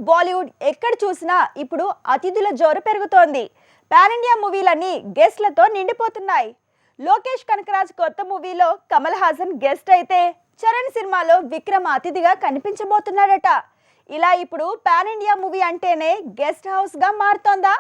బాలీవుడ్ ఎక్కడ చూసినా ఇప్పుడు అతిథుల జోరు పెరుగుతోంది. పాన్ ఇండియా మూవీలన్నీ గెస్ట్లతో నిండిపోతున్నాయి. లోకేష్ కనకరాజ్ కొత్త మూవీలో కమల్ హాసన్ గెస్ట్ అయితే చరణ్ సినిమాలో విక్రమ్ అతిథిగా కనిపించబోతున్నాడట. ఇలా ఇప్పుడు పాన్ ఇండియా మూవీ అంటేనే గెస్ట్ హౌస్ గా మారుతోందా?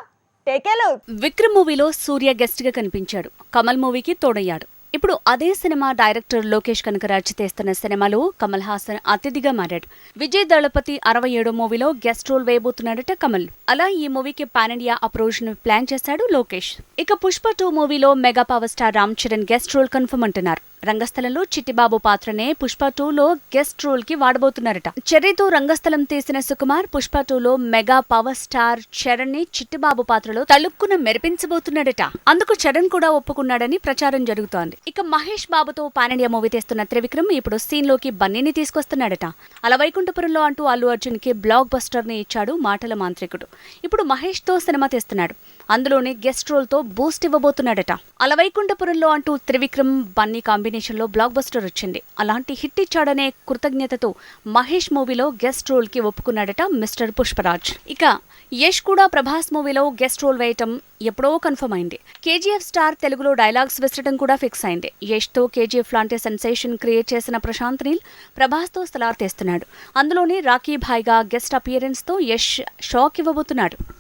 Take a look. విక్రమ్ మూవీలో సూర్య గెస్ట్ గా కనిపించాడు. కమల్ మూవీకి తోడయ్యాడు. ఇప్పుడు అదే సినిమా డైరెక్టర్ లోకేష్ కనకరాజ్ తీస్తున్న సినిమాలో కమల్ హాసన్ అతిథిగా మారాడు. విజయ్ దళపతి 67 మూవీలో గెస్ట్ రోల్ వేయబోతున్నాడట కమల్. అలా ఈ మూవీకి పాన్ ఇండియా అప్రోచ్ ను ప్లాన్ చేశాడు లోకేష్. ఇక పుష్ప 2 మూవీలో mega power star Ram Charan guest role confirm అంటున్నారు. రంగస్థలంలో చిట్టిబాబు పాత్రనే పుష్ప 2లో గెస్ట్ రోల్ కి వాడబోతున్నారట. చెర్రీతో రంగస్థలం తీసిన సుకుమార్ పుష్ప 2లో మెగా పవర్ స్టార్ చరణ్ ని చిట్టిబాబు పాత్రలో తలుపుకున మెరిపించబోతున్నాడట. అందుకు చరణ్ కూడా ఒప్పుకున్నాడని ప్రచారం జరుగుతోంది. ఇక మహేష్ బాబుతో పాన్ ఇండియా మూవీ తీస్తున్న త్రివిక్రమ్ ఇప్పుడు సీన్ లోకి బన్నీని తీసుకొస్తున్నాడట. అలా వైకుంఠపురంలో అంటూ అల్లు అర్జున్ కి బ్లాక్ బస్టర్ ని ఇచ్చాడు మాటల మాంత్రికుడు. ఇప్పుడు మహేష్ తో సినిమా తీస్తున్నాడు. అందులోనే గెస్ట్ రోల్ తో బూస్ట్ ఇవ్వబోతున్నాడట. అలా వైకుంఠపురంలో అంటూ త్రివిక్రమ్ బన్నీ కాంబినేషన్ లో బ్లాక్ బస్టర్ వచ్చింది. అలాంటి హిట్ ఇచ్చాడనే కృతజ్ఞతతో మహేష్ మూవీలో గెస్ట్ రోల్ కి ఒప్పుకున్నాడట మిస్టర్ పుష్పరాజ్. ఇక యష్ కూడా ప్రభాస్ మూవీలో గెస్ట్ రోల్ వేయటం ఎప్పుడో కన్ఫర్మ్ అయింది. కేజీఎఫ్ స్టార్ తెలుగులో డైలాగ్స్ విసరటం కూడా ఫిక్స్ అయింది. యష్ తో కేజీఎఫ్ లాంటి సెన్సేషన్ క్రియేట్ చేసిన ప్రశాంత్ నీల్ ప్రభాస్ తో సలార్ తీస్తున్నాడు. అందులోనే రాఖీ భాయ్గా గెస్ట్ అపియరెన్స్ తో యష్ షాక్ ఇవ్వబోతున్నాడు.